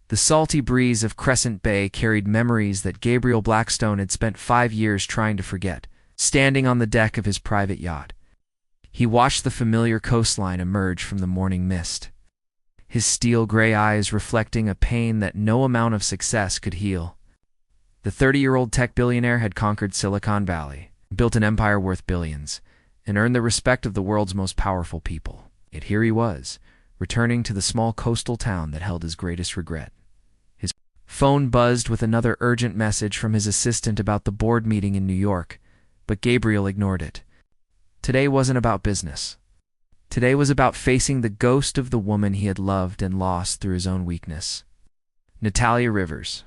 The salty breeze of Crescent Bay carried memories that Gabriel Blackstone had spent 5 years trying to forget, standing on the deck of his private yacht. He watched the familiar coastline emerge from the morning mist, his steel-gray eyes reflecting a pain that no amount of success could heal. The 30-year-old tech billionaire had conquered Silicon Valley, built an empire worth billions, and earned the respect of the world's most powerful people. Yet here he was, returning to the small coastal town that held his greatest regret. His phone buzzed with another urgent message from his assistant about the board meeting in New York, but Gabriel ignored it. Today wasn't about business. Today was about facing the ghost of the woman he had loved and lost through his own weakness. Natalia Rivers.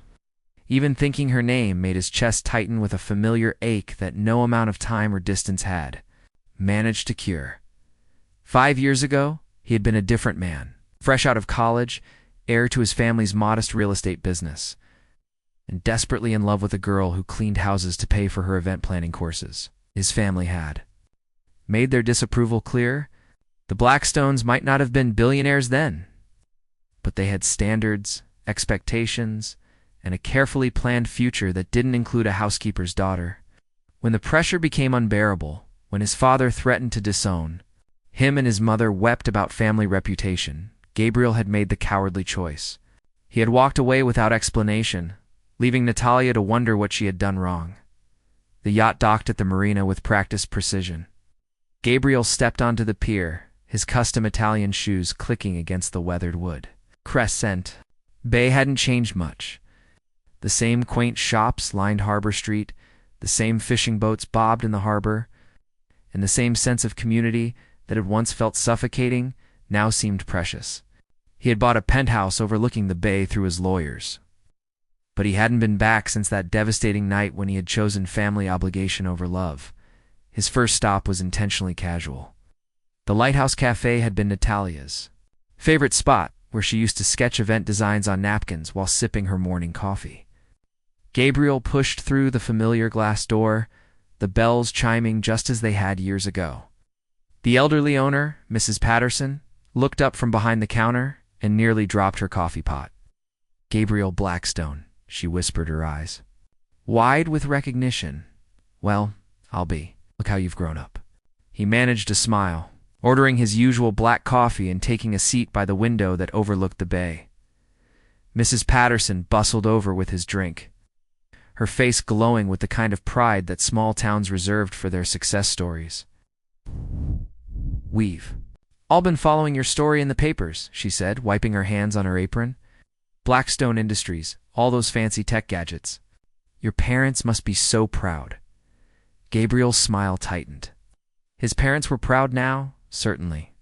Even thinking her name made his chest tighten with a familiar ache that no amount of time or distance had managed to cure. 5 years ago, he had been a different man, fresh out of college, heir to his family's modest real estate business, and desperately in love with a girl who cleaned houses to pay for her event planning courses. His family had made their disapproval clear. The Blackstones might not have been billionaires then, but they had standards, expectations, and a carefully planned future that didn't include a housekeeper's daughter. When the pressure became unbearable, when his father threatened to disown him and his mother wept about family reputation, Gabriel had made the cowardly choice. He had walked away without explanation, leaving Natalia to wonder what she had done wrong. The yacht docked at the marina with practiced precision. Gabriel stepped onto the pier, his custom Italian shoes clicking against the weathered wood. Crescent Bay hadn't changed much. The same quaint shops lined Harbor Street, the same fishing boats bobbed in the harbor, and the same sense of community that had once felt suffocating now seemed precious. He had bought a penthouse overlooking the bay through his lawyers, but he hadn't been back since that devastating night when he had chosen family obligation over love. His first stop was intentionally casual. The Lighthouse Cafe had been Natalia's favorite spot, where she used to sketch event designs on napkins while sipping her morning coffee. Gabriel pushed through the familiar glass door, the bells chiming just as they had years ago. The elderly owner, Mrs. Patterson, looked up from behind the counter and nearly dropped her coffee pot. "Gabriel Blackstone," she whispered, her eyes wide with recognition. "Well, I'll be. Look how you've grown up." He managed a smile, ordering his usual black coffee and taking a seat by the window that overlooked the bay. Mrs. Patterson bustled over with his drink, her face glowing with the kind of pride that small towns reserved for their success stories. "We've all been following your story in the papers," she said, wiping her hands on her apron. "Blackstone Industries, all those fancy tech gadgets. Your parents must be so proud." Gabriel's smile tightened. His parents were proud now, certainly.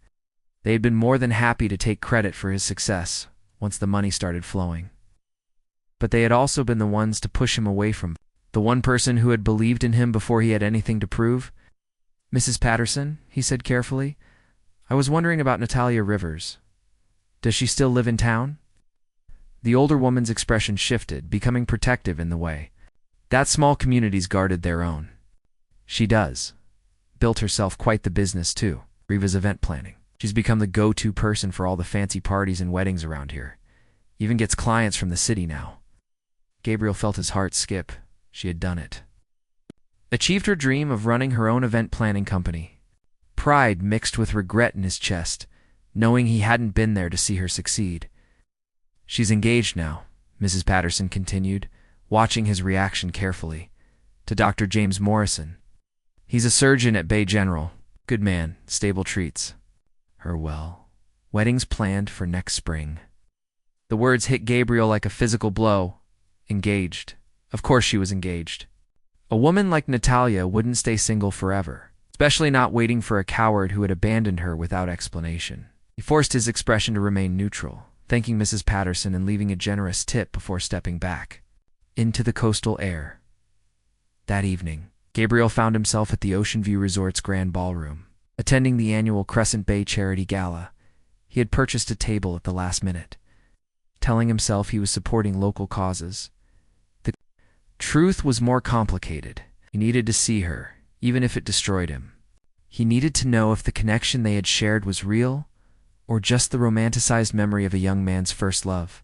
They had been more than happy to take credit for his success once the money started flowing. But they had also been the ones to push him away from the one person who had believed in him before he had anything to prove. "Mrs. Patterson," he said carefully, "I was wondering about Natalia Rivers. Does she still live in town?" The older woman's expression shifted, becoming protective in the way that small communities guarded their own. "She does. Built herself quite the business, too. Riva's event planning. She's become the go-to person for all the fancy parties and weddings around here. Even gets clients from the city now." Gabriel felt his heart skip. She had done it. Achieved her dream of running her own event planning company. Pride mixed with regret in his chest, knowing he hadn't been there to see her succeed. "She's engaged now," Mrs. Patterson continued, watching his reaction carefully, "to Dr. James Morrison. He's a surgeon at Bay General. Good man, stable treats. Wedding's planned for next spring." The words hit Gabriel like a physical blow. Engaged. Of course she was engaged. A woman like Natalia wouldn't stay single forever, especially not waiting for a coward who had abandoned her without explanation. He forced his expression to remain neutral, thanking Mrs. Patterson and leaving a generous tip before stepping back into the coastal air. That evening, Gabriel found himself at the Ocean View Resort's grand ballroom, attending the annual Crescent Bay Charity Gala. He had purchased a table at the last minute, telling himself he was supporting local causes. The truth was more complicated. He needed to see her, even if it destroyed him. He needed to know if the connection they had shared was real, or just the romanticized memory of a young man's first love.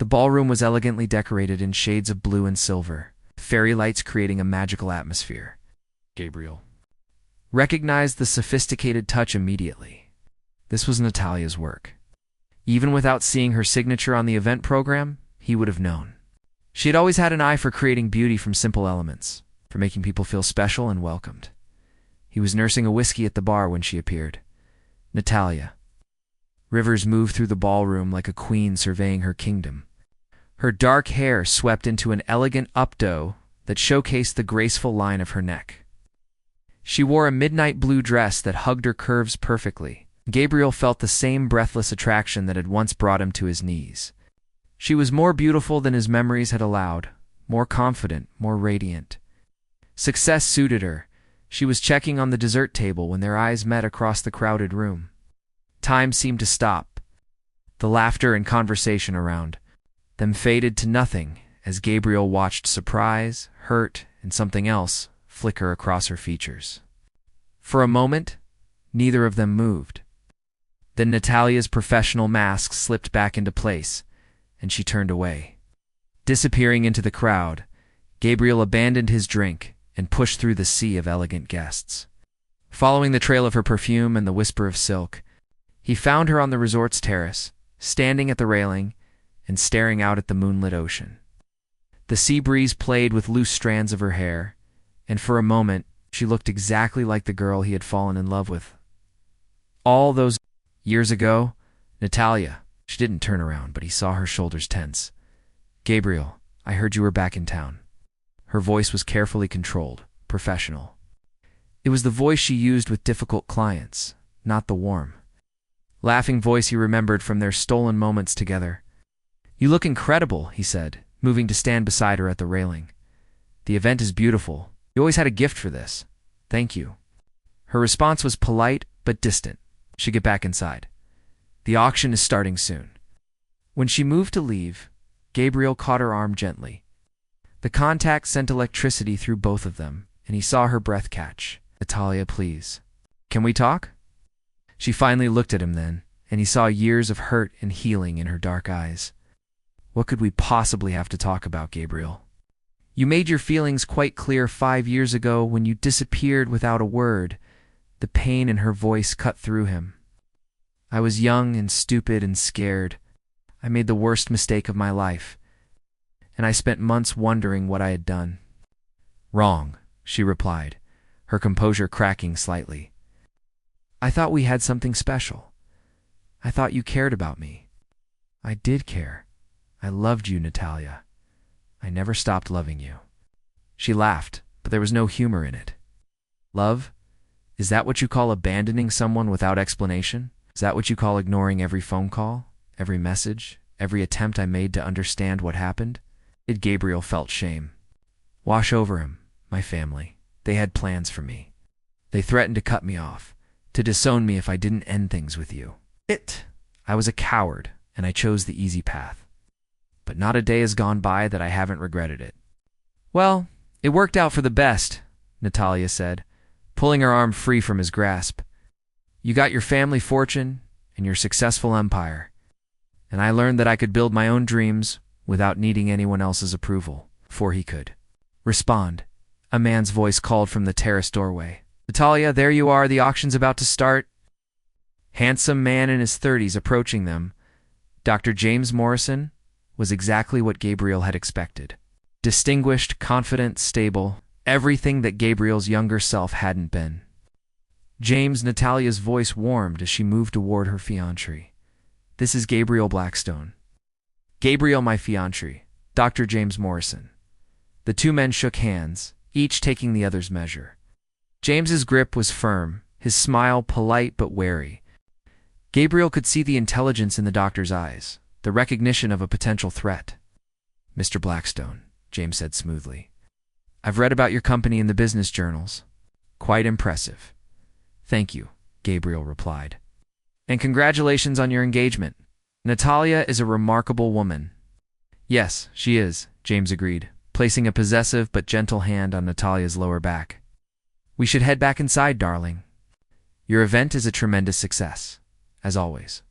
The ballroom was elegantly decorated in shades of blue and silver, fairy lights creating a magical atmosphere. Gabriel recognized the sophisticated touch immediately. This was Natalia's work. Even without seeing her signature on the event program, he would have known. She had always had an eye for creating beauty from simple elements, for making people feel special and welcomed. He was nursing a whiskey at the bar when she appeared. Natalia. Rivers moved through the ballroom like a queen surveying her kingdom. Her dark hair swept into an elegant updo that showcased the graceful line of her neck. She wore a midnight blue dress that hugged her curves perfectly. Gabriel felt the same breathless attraction that had once brought him to his knees. She was more beautiful than his memories had allowed, more confident, more radiant. Success suited her. She was checking on the dessert table when their eyes met across the crowded room. Time seemed to stop. The laughter and conversation around them faded to nothing as Gabriel watched surprise, hurt, and something else flicker across her features. For a moment, neither of them moved. Then Natalia's professional mask slipped back into place, and she turned away. Disappearing into the crowd, Gabriel abandoned his drink and pushed through the sea of elegant guests. Following the trail of her perfume and the whisper of silk, he found her on the resort's terrace, standing at the railing and staring out at the moonlit ocean. The sea breeze played with loose strands of her hair, and for a moment she looked exactly like the girl he had fallen in love with. All those years ago, Natalia. She didn't turn around, but he saw her shoulders tense. Gabriel, I heard you were back in town. Her voice was carefully controlled, professional. It was the voice she used with difficult clients, not the warm, laughing voice he remembered from their stolen moments together. You look incredible, he said, moving to stand beside her at the railing. The event is beautiful. You always had a gift for this. Thank you. Her response was polite but distant. She got back inside. The auction is starting soon. When she moved to leave, Gabriel caught her arm gently. The contact sent electricity through both of them, and he saw her breath catch. Natalia, please. Can we talk? She finally looked at him then, and he saw years of hurt and healing in her dark eyes. What could we possibly have to talk about, Gabriel? You made your feelings quite clear 5 years ago when you disappeared without a word. The pain in her voice cut through him. I was young and stupid and scared. I made the worst mistake of my life, and I spent months wondering what I had done. Wrong, she replied, her composure cracking slightly. I thought we had something special. I thought you cared about me. I did care. I loved you, Natalia. I never stopped loving you. She laughed, but there was no humor in it. Love? Is that what you call abandoning someone without explanation? Is that what you call ignoring every phone call, every message, every attempt I made to understand what happened? Gabriel felt shame. Wash over him, my family. They had plans for me. They threatened to cut me off, to disown me if I didn't end things with you. I was a coward, and I chose the easy path. But not a day has gone by that I haven't regretted it. Well, it worked out for the best, Natalia said, pulling her arm free from his grasp. You got your family fortune and your successful empire, and I learned that I could build my own dreams without needing anyone else's approval, for he could. Respond, a man's voice called from the terrace doorway. Natalia, there you are, the auction's about to start. Handsome man in his 30s approaching them, Dr. James Morrison, was exactly what Gabriel had expected. Distinguished, confident, stable, everything that Gabriel's younger self hadn't been. James, Natalia's voice warmed as she moved toward her fiancé. This is Gabriel Blackstone. Gabriel, my fiancé, Dr. James Morrison. The two men shook hands, each taking the other's measure. James's grip was firm, his smile polite but wary. Gabriel could see the intelligence in the doctor's eyes, the recognition of a potential threat. Mr. Blackstone, James said smoothly. I've read about your company in the business journals. Quite impressive. Thank you, Gabriel replied. And congratulations on your engagement. Natalia is a remarkable woman. Yes, she is, James agreed, placing a possessive but gentle hand on Natalia's lower back. We should head back inside, darling. Your event is a tremendous success, as always.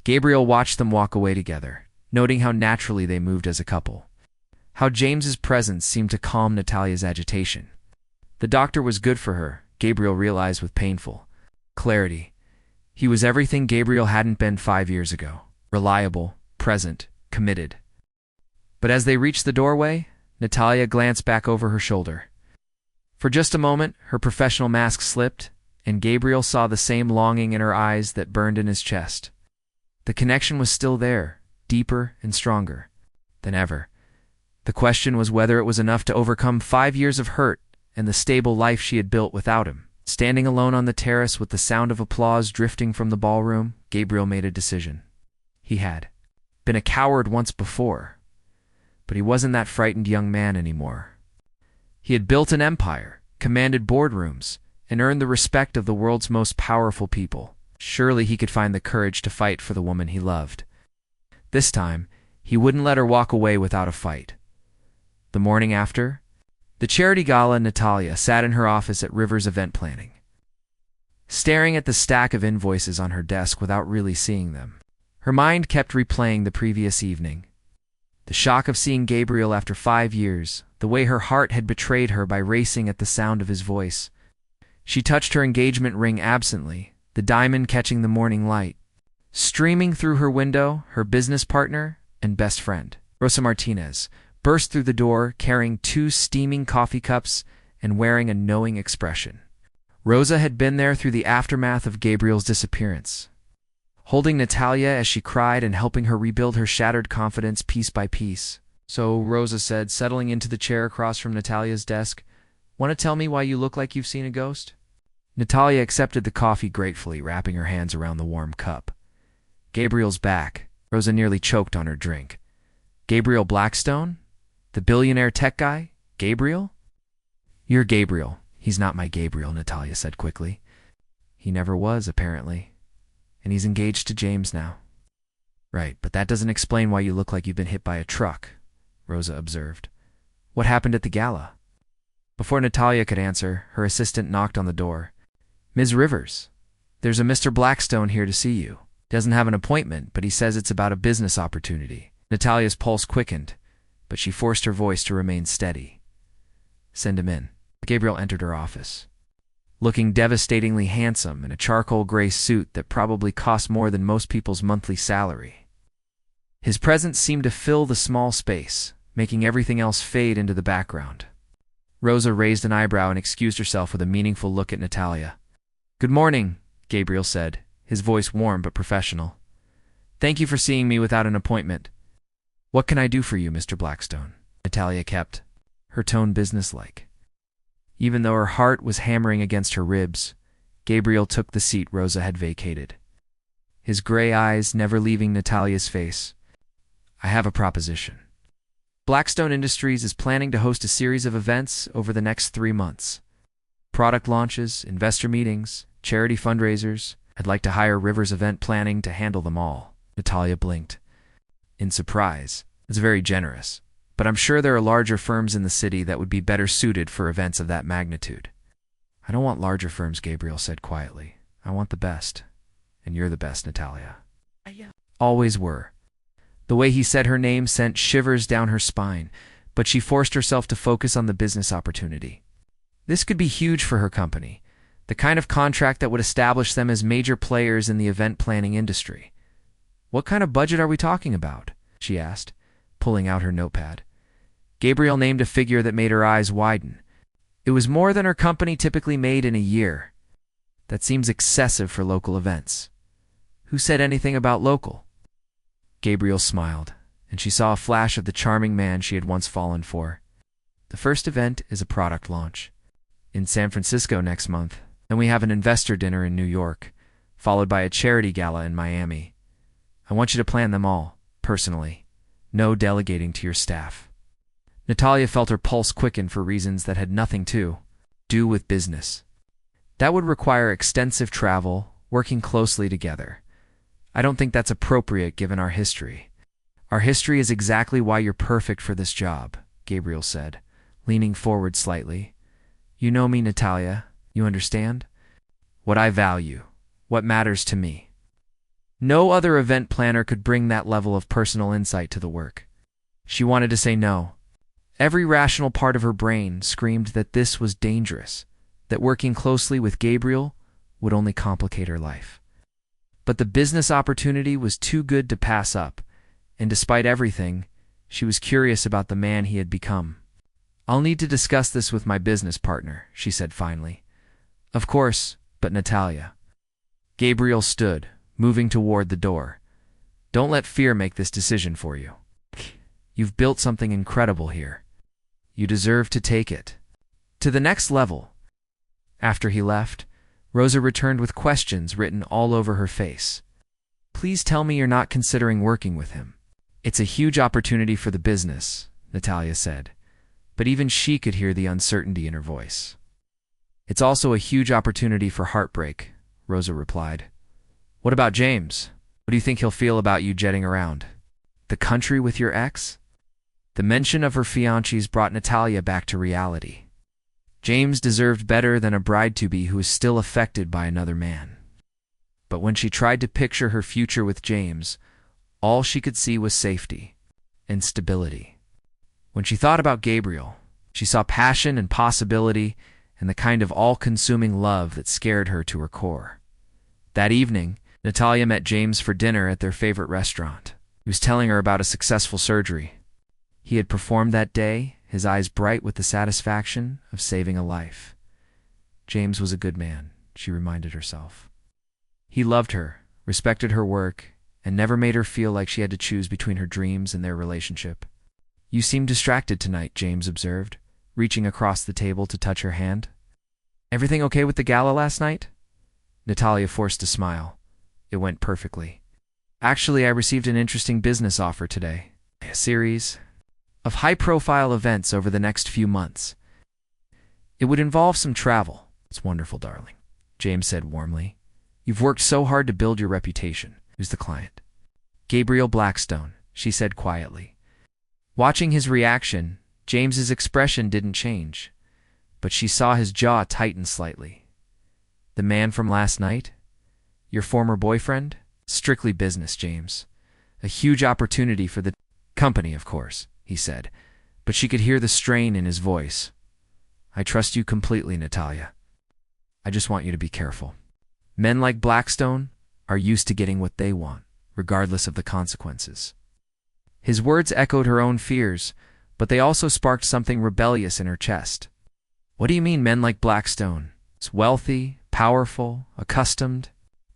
Gabriel watched them walk away together, noting how naturally they moved as a couple. How James's presence seemed to calm Natalia's agitation. The doctor was good for her, Gabriel realized with painful clarity. He was everything Gabriel hadn't been 5 years ago. Reliable, present, committed. But as they reached the doorway, Natalia glanced back over her shoulder. For just a moment, her professional mask slipped, and Gabriel saw the same longing in her eyes that burned in his chest. The connection was still there, deeper and stronger than ever. The question was whether it was enough to overcome 5 years of hurt and the stable life she had built without him. Standing alone on the terrace with the sound of applause drifting from the ballroom, Gabriel made a decision. He had been a coward once before, but he wasn't that frightened young man anymore. He had built an empire, commanded boardrooms, and earned the respect of the world's most powerful people. Surely he could find the courage to fight for the woman he loved. This time, he wouldn't let her walk away without a fight. The morning after the charity gala, Natalia sat in her office at Rivers Event Planning, staring at the stack of invoices on her desk without really seeing them. Her mind kept replaying the previous evening. The shock of seeing Gabriel after 5 years, the way her heart had betrayed her by racing at the sound of his voice. She touched her engagement ring absently, the diamond catching the morning light. Streaming through her window, her business partner and best friend, Rosa Martinez, burst through the door carrying 2 steaming coffee cups and wearing a knowing expression. Rosa had been there through the aftermath of Gabriel's disappearance, holding Natalia as she cried and helping her rebuild her shattered confidence piece by piece. "So," Rosa said, settling into the chair across from Natalia's desk, "want to tell me why you look like you've seen a ghost?" Natalia accepted the coffee gratefully, wrapping her hands around the warm cup. "Gabriel's back." Rosa nearly choked on her drink. "Gabriel Blackstone? The billionaire tech guy? Gabriel?" "You're Gabriel. He's not my Gabriel," Natalia said quickly. "He never was, apparently. And he's engaged to James now." "Right, but that doesn't explain why you look like you've been hit by a truck," Rosa observed. "What happened at the gala?" Before Natalia could answer, her assistant knocked on the door. "Ms. Rivers, there's a Mr. Blackstone here to see you. Doesn't have an appointment, but he says it's about a business opportunity." Natalia's pulse quickened, but she forced her voice to remain steady. "Send him in." Gabriel entered her office, looking devastatingly handsome in a charcoal gray suit that probably cost more than most people's monthly salary. His presence seemed to fill the small space, making everything else fade into the background. Rosa raised an eyebrow and excused herself with a meaningful look at Natalia. "Good morning," Gabriel said, his voice warm but professional. "Thank you for seeing me without an appointment. What can I do for you, Mr. Blackstone?" Natalia kept her tone businesslike. Even though her heart was hammering against her ribs, Gabriel took the seat Rosa had vacated, his gray eyes never leaving Natalia's face. "I have a proposition. Blackstone Industries is planning to host a series of events over the next 3 months. Product launches, investor meetings, charity fundraisers. I'd like to hire Rivers Event Planning to handle them all." Natalia blinked in surprise. "It's very generous, but I'm sure there are larger firms in the city that would be better suited for events of that magnitude." "I don't want larger firms," Gabriel said quietly. "I want the best. And you're the best, Natalia." Always were. The way he said her name sent shivers down her spine, but she forced herself to focus on the business opportunity. This could be huge for her company, the kind of contract that would establish them as major players in the event planning industry. "What kind of budget are we talking about?" she asked, pulling out her notepad. Gabriel named a figure that made her eyes widen. It was more than her company typically made in a year. That seems excessive for local events. Who said anything about local? Gabriel smiled, and she saw a flash of the charming man she had once fallen for. "The first event is a product launch in San Francisco next month. Then we have an investor dinner in New York, followed by a charity gala in Miami. I want you to plan them all, personally. No delegating to your staff." Natalia felt her pulse quicken for reasons that had nothing to do with business. That would require extensive travel, working closely together. "I don't think that's appropriate given our history." "Our history is exactly why you're perfect for this job," Gabriel said, leaning forward slightly. "You know me, Natalia. You understand? What I value. What matters to me." No other event planner could bring that level of personal insight to the work. She wanted to say no. Every rational part of her brain screamed that this was dangerous, that working closely with Gabriel would only complicate her life. But the business opportunity was too good to pass up, and despite everything, she was curious about the man he had become. "I'll need to discuss this with my business partner," she said finally. "Of course, but Natalia." Gabriel stood, moving toward the door. "Don't let fear make this decision for you. You've built something incredible here. You deserve to take it to the next level." After he left, Rosa returned with questions written all over her face. "Please tell me you're not considering working with him." "It's a huge opportunity for the business," Natalia said, but even she could hear the uncertainty in her voice. "It's also a huge opportunity for heartbreak," Rosa replied. "What about James? What do you think he'll feel about you jetting around the country with your ex?" The mention of her fiancés brought Natalia back to reality. James deserved better than a bride-to-be who was still affected by another man. But when she tried to picture her future with James, all she could see was safety and stability. When she thought about Gabriel, she saw passion and possibility and the kind of all-consuming love that scared her to her core. That evening, Natalia met James for dinner at their favorite restaurant. He was telling her about a successful surgery he had performed that day, his eyes bright with the satisfaction of saving a life. James was a good man, she reminded herself. He loved her, respected her work, and never made her feel like she had to choose between her dreams and their relationship. "You seem distracted tonight," James observed, reaching across the table to touch her hand. "Everything okay with the gala last night?" Natalia forced a smile. "It went perfectly. Actually, I received an interesting business offer today. A series of high-profile events over the next few months. It would involve some travel." "It's wonderful, darling," James said warmly. "You've worked so hard to build your reputation." "Who's the client?" "Gabriel Blackstone," she said quietly. Watching his reaction, James's expression didn't change, but she saw his jaw tighten slightly. "The man from last night? Your former boyfriend?" "Strictly business, James. A huge opportunity for the company, of course," he said, but she could hear the strain in his voice. "I trust you completely, Natalia. I just want you to be careful. Men like Blackstone are used to getting what they want, regardless of the consequences." His words echoed her own fears, but they also sparked something rebellious in her chest. "What do you mean, men like Blackstone? It's wealthy, powerful, accustomed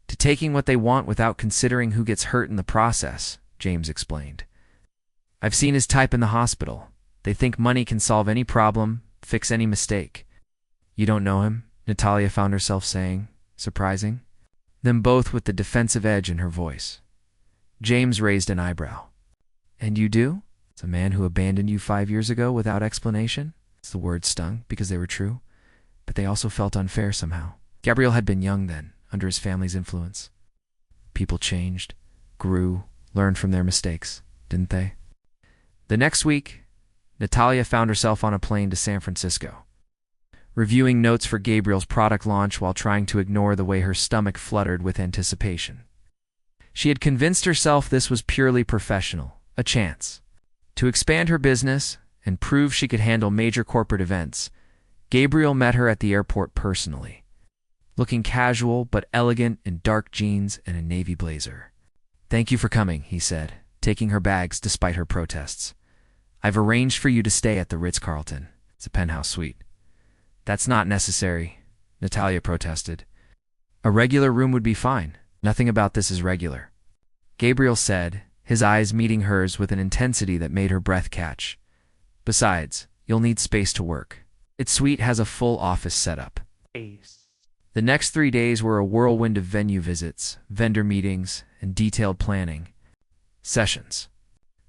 to taking what they want without considering who gets hurt in the process," James explained. "I've seen his type in the hospital. They think money can solve any problem, fix any mistake." "You don't know him?" Natalia found herself saying, surprising them both with the defensive edge in her voice. James raised an eyebrow. "And you do? It's a man who abandoned you 5 years ago without explanation?" The words stung because they were true, but they also felt unfair somehow. Gabriel had been young then, under his family's influence. People changed, grew, learned from their mistakes, didn't they? The next week, Natalia found herself on a plane to San Francisco, reviewing notes for Gabriel's product launch while trying to ignore the way her stomach fluttered with anticipation. She had convinced herself this was purely professional, a chance to expand her business and prove she could handle major corporate events. Gabriel met her at the airport personally, looking casual but elegant in dark jeans and a navy blazer. "Thank you for coming," he said, taking her bags despite her protests. "I've arranged for you to stay at the Ritz-Carlton. It's a penthouse suite." "That's not necessary," Natalia protested. "A regular room would be fine. Nothing about this is regular," Gabriel said, his eyes meeting hers with an intensity that made her breath catch. "Besides, you'll need space to work. Its suite has a full office setup." The next 3 days were a whirlwind of venue visits, vendor meetings, and detailed planning sessions.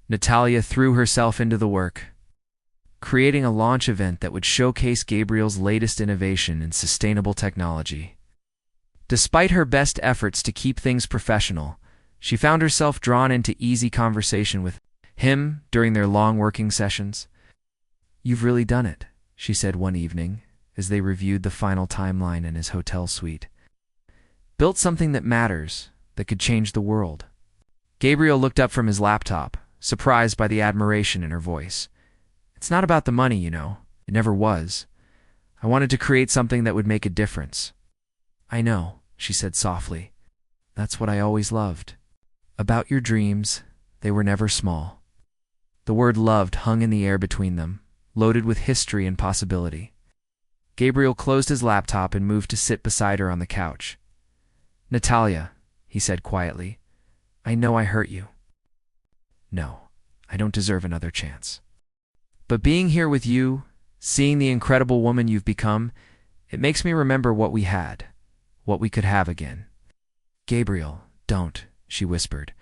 Natalia threw herself into the work, creating a launch event that would showcase Gabriel's latest innovation in sustainable technology. Despite her best efforts to keep things professional, she found herself drawn into easy conversation with him during their long working sessions. "You've really done it," she said one evening as they reviewed the final timeline in his hotel suite. "Built something that matters, that could change the world. Gabriel looked up from his laptop, surprised by the admiration in her voice. It's not about the money, you know. It never was. I wanted to create something that would make a difference. I know, she said softly. That's what I always loved. About your dreams, they were never small. The word loved hung in the air between them, loaded with history and possibility. Gabriel closed his laptop and moved to sit beside her on the couch. Natalia, he said quietly, I know I hurt you. No, I don't deserve another chance. But being here with you, seeing the incredible woman you've become, it makes me remember what we had, what we could have again. Gabriel, don't, she whispered,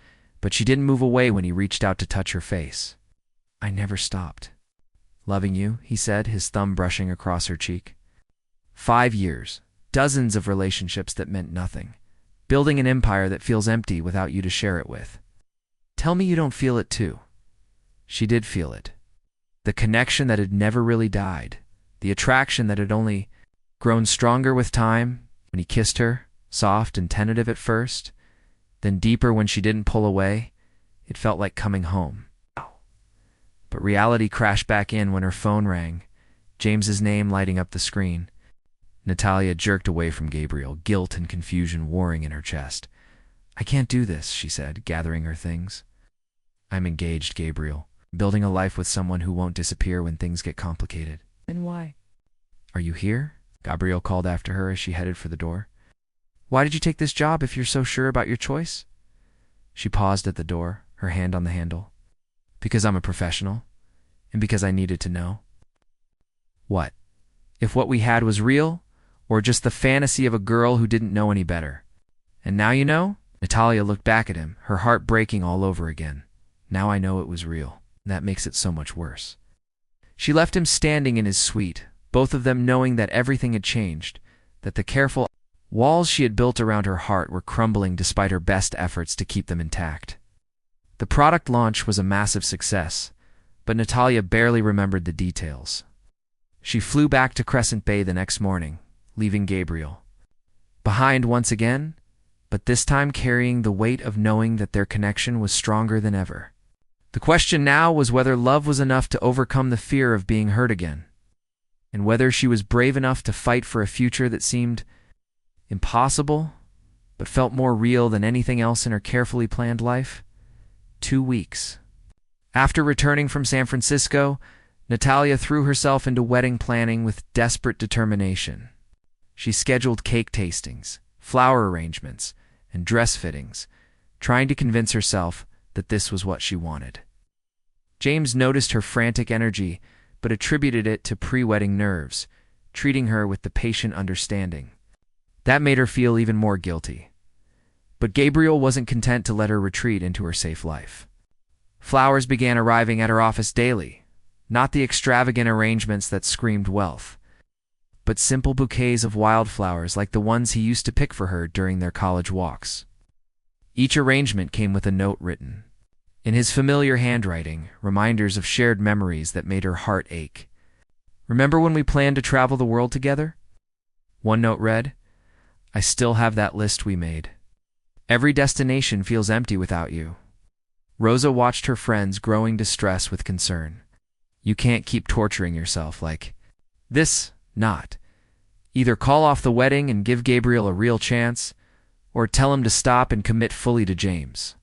but she didn't move away when he reached out to touch her face. I never stopped. Loving you, he said, his thumb brushing across her cheek. 5 years, dozens of relationships that meant nothing, building an empire that feels empty without you to share it with. Tell me you don't feel it too. She did feel it. The connection that had never really died, the attraction that had only grown stronger with time, when he kissed her, soft and tentative at first, then deeper when she didn't pull away. It felt like coming home. But reality crashed back in when her phone rang, James's name lighting up the screen. Natalia jerked away from Gabriel, guilt and confusion warring in her chest. I can't do this, she said, gathering her things. I'm engaged, Gabriel, building a life with someone who won't disappear when things get complicated. And why? Are you here? Gabriel called after her as she headed for the door. Why did you take this job if you're so sure about your choice? She paused at the door, her hand on the handle. Because I'm a professional, and because I needed to know. What? If what we had was real, or just the fantasy of a girl who didn't know any better? And now you know? Natalia looked back at him, her heart breaking all over again. Now I know it was real. That makes it so much worse. She left him standing in his suite, both of them knowing that everything had changed, that the careful walls she had built around her heart were crumbling despite her best efforts to keep them intact. The product launch was a massive success, but Natalia barely remembered the details. She flew back to Crescent Bay the next morning, leaving Gabriel behind once again, but this time carrying the weight of knowing that their connection was stronger than ever. The question now was whether love was enough to overcome the fear of being hurt again, and whether she was brave enough to fight for a future that seemed impossible, but felt more real than anything else in her carefully planned life. 2 weeks. After returning from San Francisco, Natalia threw herself into wedding planning with desperate determination. She scheduled cake tastings, flower arrangements, and dress fittings, trying to convince herself that this was what she wanted. James noticed her frantic energy, but attributed it to pre-wedding nerves, treating her with the patient understanding. That made her feel even more guilty. But Gabriel wasn't content to let her retreat into her safe life. Flowers began arriving at her office daily, not the extravagant arrangements that screamed wealth, but simple bouquets of wildflowers like the ones he used to pick for her during their college walks. Each arrangement came with a note written, in his familiar handwriting, reminders of shared memories that made her heart ache. Remember when we planned to travel the world together? One note read, I still have that list we made. Every destination feels empty without you. Rosa watched her friend's growing distress with concern. You can't keep torturing yourself like this, not. Either call off the wedding and give Gabriel a real chance, or tell him to stop and commit fully to James.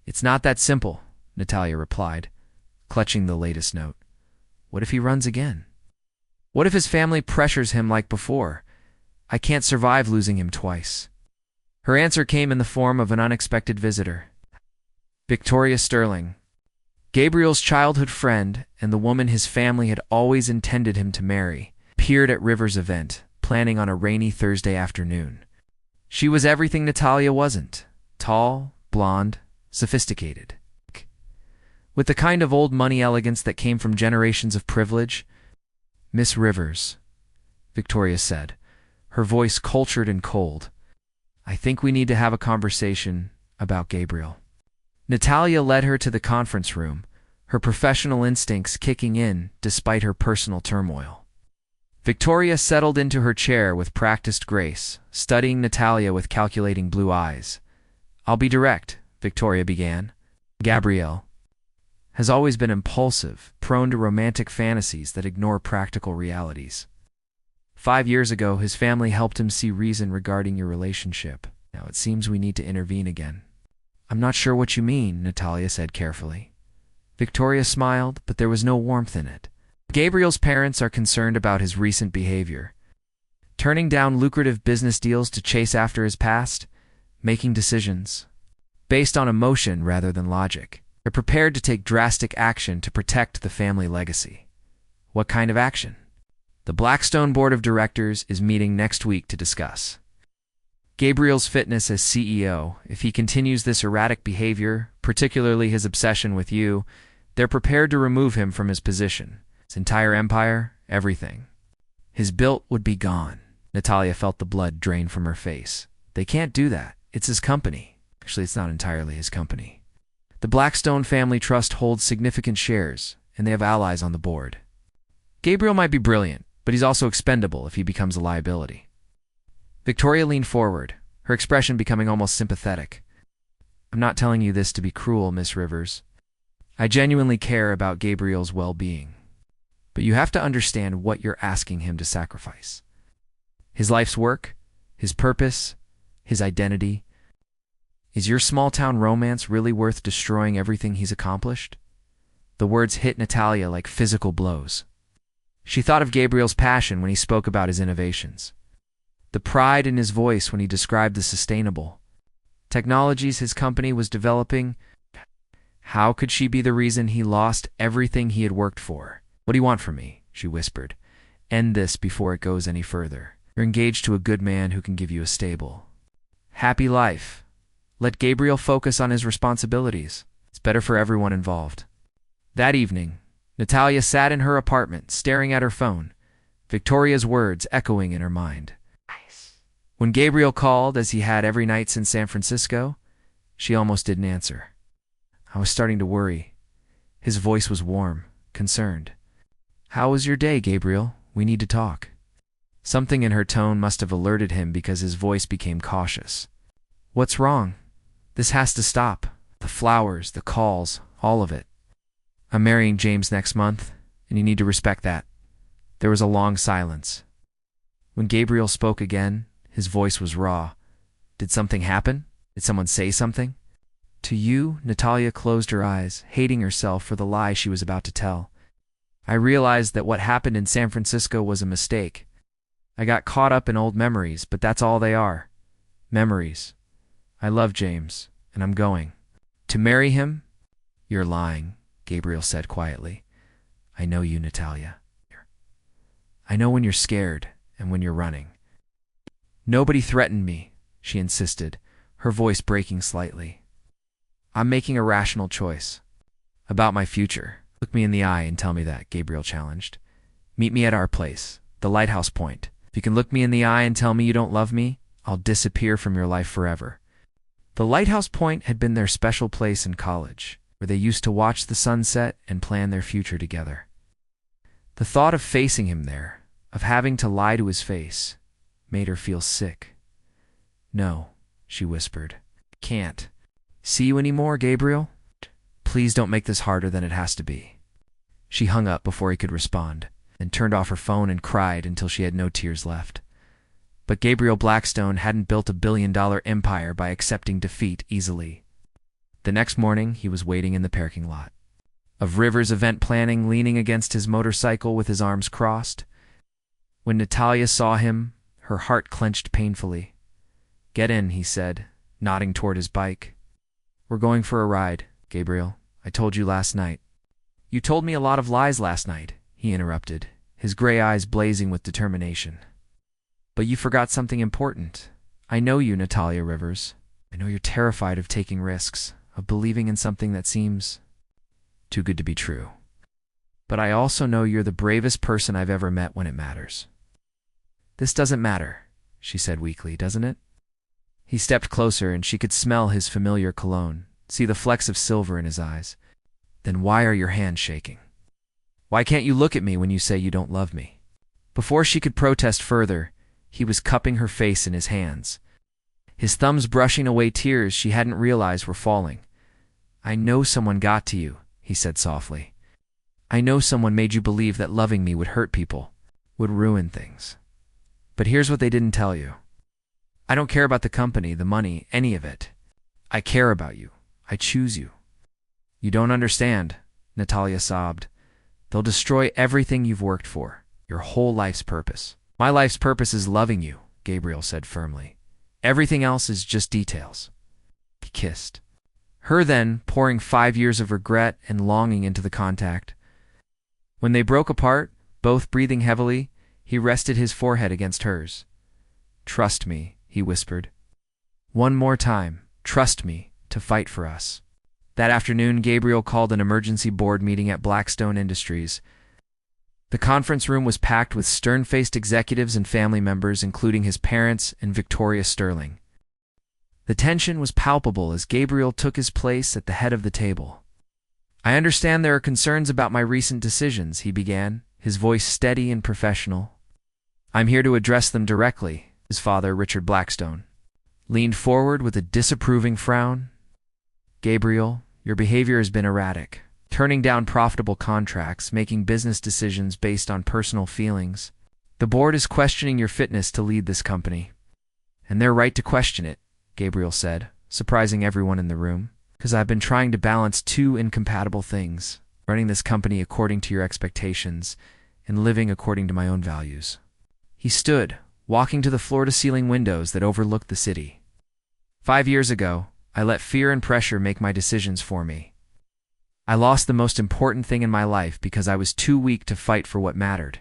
It's not that simple, Natalia replied, clutching the latest note. What if he runs again? What if his family pressures him like before? I can't survive losing him twice. Her answer came in the form of an unexpected visitor. Victoria Sterling, Gabriel's childhood friend and the woman his family had always intended him to marry, appeared at River's event, planning on a rainy Thursday afternoon. She was everything Natalia wasn't: tall, blonde, sophisticated. With the kind of old money elegance that came from generations of privilege. Miss Rivers, Victoria said, her voice cultured and cold. I think we need to have a conversation about Gabriel. Natalia led her to the conference room, her professional instincts kicking in despite her personal turmoil. Victoria settled into her chair with practiced grace, studying Natalia with calculating blue eyes. I'll be direct, Victoria began. Gabriel has always been impulsive, prone to romantic fantasies that ignore practical realities. 5 years ago, his family helped him see reason regarding your relationship. Now it seems we need to intervene again. I'm not sure what you mean, Natalia said carefully. Victoria smiled, but there was no warmth in it. Gabriel's parents are concerned about his recent behavior. Turning down lucrative business deals to chase after his past, making decisions based on emotion rather than logic. They're prepared to take drastic action to protect the family legacy. What kind of action? The Blackstone Board of Directors is meeting next week to discuss Gabriel's fitness as CEO. If he continues this erratic behavior, particularly his obsession with you, they're prepared to remove him from his position. His entire empire, everything. His built would be gone. Natalia felt the blood drain from her face. They can't do that. It's his company. Actually, it's not entirely his company. The Blackstone Family Trust holds significant shares, and they have allies on the board. Gabriel might be brilliant, but he's also expendable if he becomes a liability. Victoria leaned forward, her expression becoming almost sympathetic. I'm not telling you this to be cruel, Miss Rivers. I genuinely care about Gabriel's well-being. But you have to understand what you're asking him to sacrifice. His life's work, his purpose, his identity. Is your small-town romance really worth destroying everything he's accomplished? The words hit Natalia like physical blows. She thought of Gabriel's passion when he spoke about his innovations. The pride in his voice when he described the sustainable technologies his company was developing. How could she be the reason he lost everything he had worked for? What do you want from me? She whispered. End this before it goes any further. You're engaged to a good man who can give you a stable, happy life. Let Gabriel focus on his responsibilities. It's better for everyone involved. That evening, Natalia sat in her apartment, staring at her phone, Victoria's words echoing in her mind. When Gabriel called, as he had every night since San Francisco, she almost didn't answer. I was starting to worry. His voice was warm, concerned. How was your day, Gabriel? We need to talk. Something in her tone must have alerted him because his voice became cautious. What's wrong? This has to stop. The flowers, the calls, all of it. I'm marrying James next month, and you need to respect that. There was a long silence. When Gabriel spoke again, his voice was raw. Did something happen? Did someone say something? To you, Natalia closed her eyes, hating herself for the lie she was about to tell. I realized that what happened in San Francisco was a mistake. I got caught up in old memories, but that's all they are. Memories. I love James, and I'm going. To marry him? You're lying, Gabriel said quietly. I know you, Natalia. I know when you're scared and when you're running. Nobody threatened me, she insisted, her voice breaking slightly. I'm making a rational choice. About my future. Look me in the eye and tell me that, Gabriel challenged. Meet me at our place, the Lighthouse Point. If you can look me in the eye and tell me you don't love me, I'll disappear from your life forever. The Lighthouse Point had been their special place in college, where they used to watch the sunset and plan their future together. The thought of facing him there, of having to lie to his face, made her feel sick. No, she whispered. Can't. See you anymore, Gabriel? Please don't make this harder than it has to be. She hung up before he could respond, and turned off her phone and cried until she had no tears left. But Gabriel Blackstone hadn't built a billion-dollar empire by accepting defeat easily. The next morning, he was waiting in the parking lot of Rivers Event Planning, leaning against his motorcycle with his arms crossed. When Natalia saw him, her heart clenched painfully. Get in, he said, nodding toward his bike. We're going for a ride, Gabriel. I told you last night. You told me a lot of lies last night, he interrupted, his gray eyes blazing with determination. But you forgot something important. I know you, Natalia Rivers. I know you're terrified of taking risks, of believing in something that seems too good to be true. But I also know you're the bravest person I've ever met when it matters. This doesn't matter, she said weakly, doesn't it? He stepped closer and she could smell his familiar cologne, see the flecks of silver in his eyes. Then why are your hands shaking? Why can't you look at me when you say you don't love me? Before she could protest further, he was cupping her face in his hands. his thumbs brushing away tears she hadn't realized were falling. "I know someone got to you," he said softly. "I know someone made you believe that loving me would hurt people, would ruin things. But here's what they didn't tell you. I don't care about the company, the money, any of it. I care about you. I choose you." "You don't understand," Natalia sobbed. "They'll destroy everything you've worked for, your whole life's purpose." "My life's purpose is loving you," Gabriel said firmly. "Everything else is just details." He kissed her then, pouring 5 years of regret and longing into the contact. When they broke apart, both breathing heavily, he rested his forehead against hers. "Trust me," he whispered. "One more time, trust me to fight for us." That afternoon, Gabriel called an emergency board meeting at Blackstone Industries. The conference room was packed with stern-faced executives and family members, including his parents and Victoria Sterling. The tension was palpable as Gabriel took his place at the head of the table. "I understand there are concerns about my recent decisions," he began, his voice steady and professional. "I'm here to address them directly." His father, Richard Blackstone, leaned forward with a disapproving frown. "Gabriel, your behavior has been erratic, turning down profitable contracts, making business decisions based on personal feelings. The board is questioning your fitness to lead this company." "And they're right to question it," Gabriel said, surprising everyone in the room, "because I've been trying to balance two incompatible things, running this company according to your expectations and living according to my own values." He stood, walking to the floor-to-ceiling windows that overlooked the city. 5 years ago, I let fear and pressure make my decisions for me. I lost the most important thing in my life because I was too weak to fight for what mattered.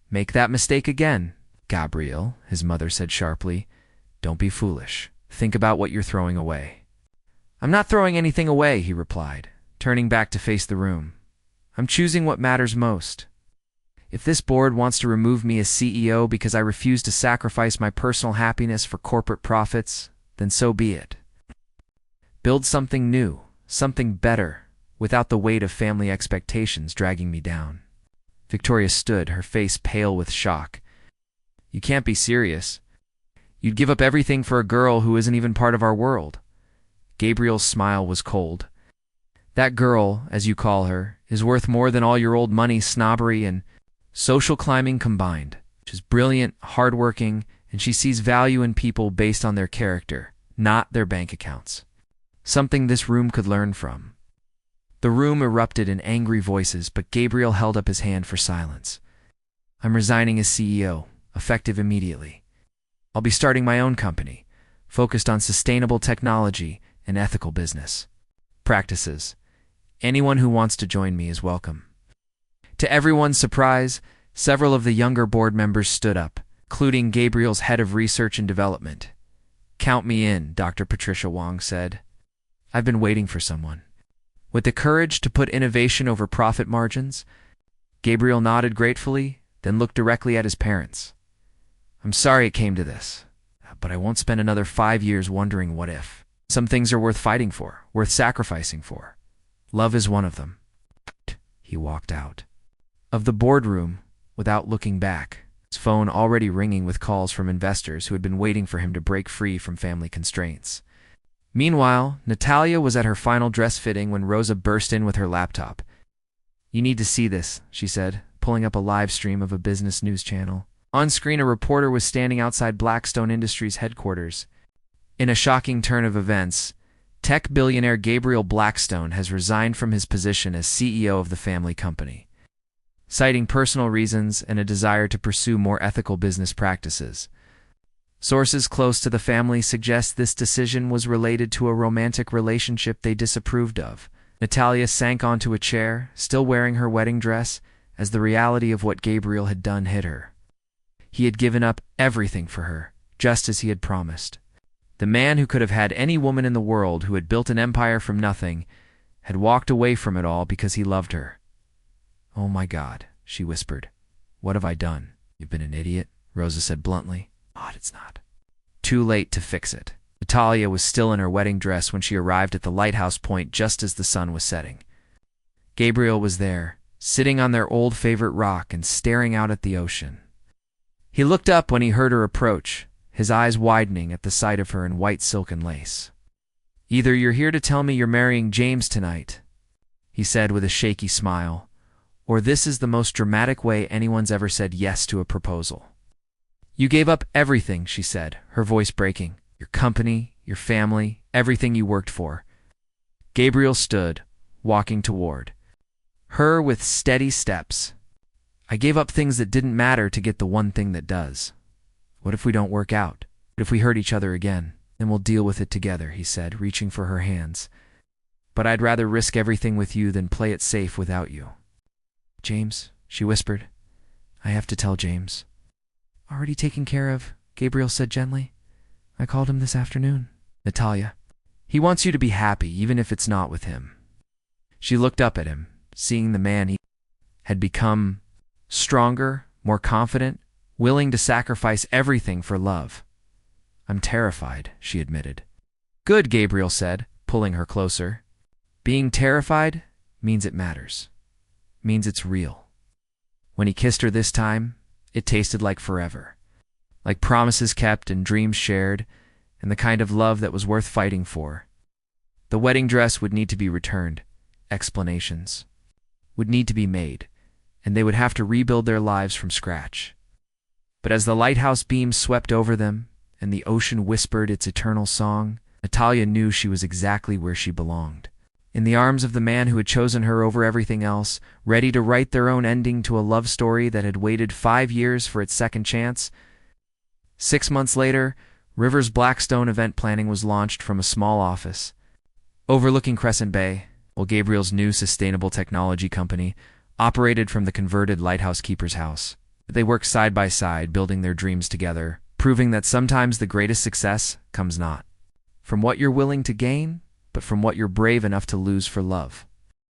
"Make that mistake again, Gabriel," his mother said sharply. "Don't be foolish. Think about what you're throwing away." "I'm not throwing anything away," he replied, turning back to face the room. "I'm choosing what matters most. If this board wants to remove me as CEO because I refuse to sacrifice my personal happiness for corporate profits, then so be it. Build something new, something better, without the weight of family expectations dragging me down." Victoria stood, her face pale with shock. "You can't be serious. You'd give up everything for a girl who isn't even part of our world." Gabriel's smile was cold. "That girl, as you call her, is worth more than all your old money, snobbery, and social climbing combined. She's brilliant, hardworking, and she sees value in people based on their character, not their bank accounts. Something this room could learn from." The room erupted in angry voices, but Gabriel held up his hand for silence. "I'm resigning as CEO, effective immediately. I'll be starting my own company, focused on sustainable technology and ethical business practices. Anyone who wants to join me is welcome." To everyone's surprise, several of the younger board members stood up, including Gabriel's head of research and development. "Count me in," Dr. Patricia Wong said. "I've been waiting for someone with the courage to put innovation over profit margins." Gabriel nodded gratefully, then looked directly at his parents. "I'm sorry it came to this, but I won't spend another 5 years wondering what if. Some things are worth fighting for, worth sacrificing for. Love is one of them." He walked out of the boardroom without looking back, his phone already ringing with calls from investors who had been waiting for him to break free from family constraints. Meanwhile, Natalia was at her final dress fitting when Rosa burst in with her laptop. "You need to see this," she said, pulling up a live stream of a business news channel. On screen, a reporter was standing outside Blackstone Industries headquarters. In a shocking turn of events, tech billionaire Gabriel Blackstone has resigned from his position as CEO of the family company, citing personal reasons and a desire to pursue more ethical business practices. Sources close to the family suggest this decision was related to a romantic relationship they disapproved of. Natalia sank onto a chair, still wearing her wedding dress, as the reality of what Gabriel had done hit her. He had given up everything for her, just as he had promised. The man who could have had any woman in the world, who had built an empire from nothing, had walked away from it all because he loved her. "Oh my God," she whispered. "What have I done?" "You've been an idiot," Rosa said bluntly. "Odd it's not. Too late to fix it." Natalia was still in her wedding dress when she arrived at the lighthouse point just as the sun was setting. Gabriel was there, sitting on their old favorite rock and staring out at the ocean. He looked up when he heard her approach, his eyes widening at the sight of her in white silk and lace. "Either you're here to tell me you're marrying James tonight," he said with a shaky smile, "or this is the most dramatic way anyone's ever said yes to a proposal." "You gave up everything," she said, her voice breaking. "Your company, your family, everything you worked for." Gabriel stood, walking toward her with steady steps. "I gave up things that didn't matter to get the one thing that does. What if we don't work out? What if we hurt each other again? Then we'll deal with it together," he said, reaching for her hands. "But I'd rather risk everything with you than play it safe without you." "James," she whispered. "I have to tell James." "Already taken care of," Gabriel said gently. "I called him this afternoon." "Natalia, he wants you to be happy, even if it's not with him." She looked up at him, seeing the man he had become, stronger, more confident, willing to sacrifice everything for love. "I'm terrified," she admitted. "Good," Gabriel said, pulling her closer. "Being terrified means it matters. Means it's real." When he kissed her this time, it tasted like forever. Like promises kept and dreams shared, and the kind of love that was worth fighting for. The wedding dress would need to be returned. Explanations would need to be made, and they would have to rebuild their lives from scratch. But as the lighthouse beams swept over them, and the ocean whispered its eternal song, Natalia knew she was exactly where she belonged. In the arms of the man who had chosen her over everything else, ready to write their own ending to a love story that had waited 5 years for its second chance. 6 months later, Rivers Blackstone event planning was launched from a small office overlooking Crescent Bay, while Gabriel's new sustainable technology company operated from the converted lighthouse keeper's house. They worked side by side, building their dreams together, proving that sometimes the greatest success comes not from what you're willing to gain, but from what you're brave enough to lose for love.